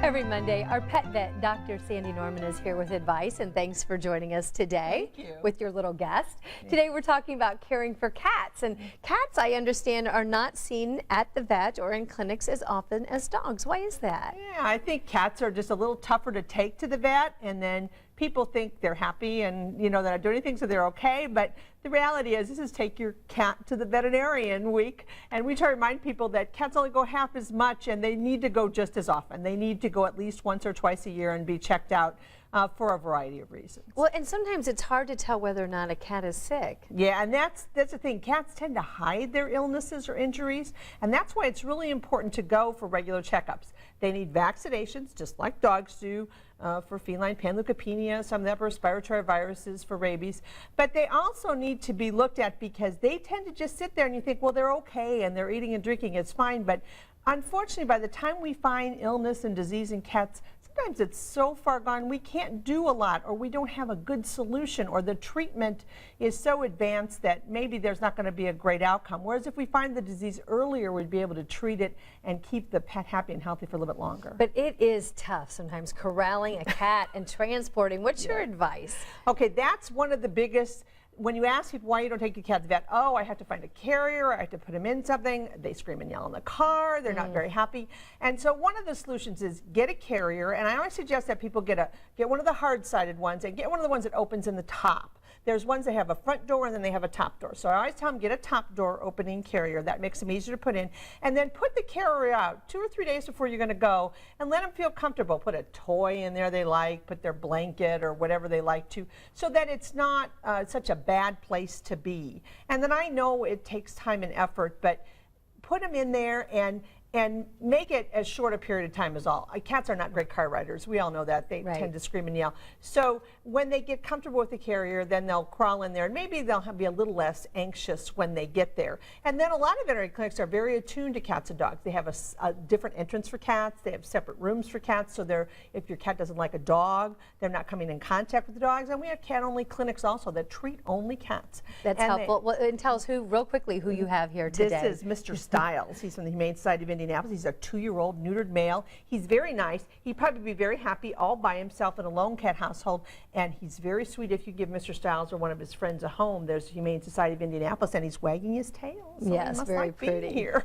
Every Monday, our pet vet, Dr. Sandy Norman, is here with advice, and thanks for joining us today with your little guest. Today, we're talking about caring for cats, and cats, I understand, are not seen at the vet or in clinics as often as dogs. Why is that? Yeah, I think cats are just a little tougher to take to the vet, and then people think they're happy and they're not doing anything, so they're okay. But the reality is, this is take your cat to the veterinarian week, and we try to remind people that cats only go half as much, and they need to go just as often. They need to go at least once or twice a year and be checked out for a variety of reasons. Well, and sometimes it's hard to tell whether or not a cat is sick. Yeah, and that's the thing. Cats tend to hide their illnesses or injuries, and that's why it's really important to go for regular checkups. They need vaccinations, just like dogs do, for feline panleukopenia, some of the upper respiratory viruses, for rabies. But they also need to be looked at because they tend to just sit there and you think, well, they're okay and they're eating and drinking, it's fine. But unfortunately, by the time we find illness and disease in cats, sometimes it's so far gone we can't do a lot, or we don't have a good solution, or the treatment is so advanced that maybe there's not going to be a great outcome. Whereas if we find the disease earlier, we'd be able to treat it and keep the pet happy and healthy for a little bit longer. But it is tough sometimes corralling a cat and transporting. What's your advice? Okay, that's one of the biggest. When you ask people why you don't take your cat to the vet, oh, I have to find a carrier, I have to put him in something, they scream and yell in the car, they're not very happy. And so one of the solutions is get a carrier, and I always suggest that people get one of the hard-sided ones and get one of the ones that opens in the top. There's ones that have a front door and then they have a top door. So I always tell them, get a top door opening carrier. That makes them easier to put in. And then put the carrier out 2 or 3 days before you're going to go and let them feel comfortable. Put a toy in there they like, put their blanket or whatever they like to, so that it's not such a bad place to be. And then I know it takes time and effort, but put them in there and make it as short a period of time as all. Cats are not great car riders. We all know that. They tend to scream and yell. So when they get comfortable with the carrier, then they'll crawl in there, and maybe they'll be a little less anxious when they get there. And then a lot of veterinary clinics are very attuned to cats and dogs. They have a different entrance for cats. They have separate rooms for cats. So if your cat doesn't like a dog, they're not coming in contact with the dogs. And we have cat-only clinics also that treat only cats. That's helpful. And tell us real quickly, who you have here today. This is Mr. Stiles. He's from the Humane Society of Indianapolis. He's a 2-year-old neutered male. He's very nice. He'd probably be very happy all by himself in a lone cat household, and he's very sweet if you give Mr. Stiles or one of his friends a home. There's the Humane Society of Indianapolis, and he's wagging his tail. So yes, he must very like pretty. being here.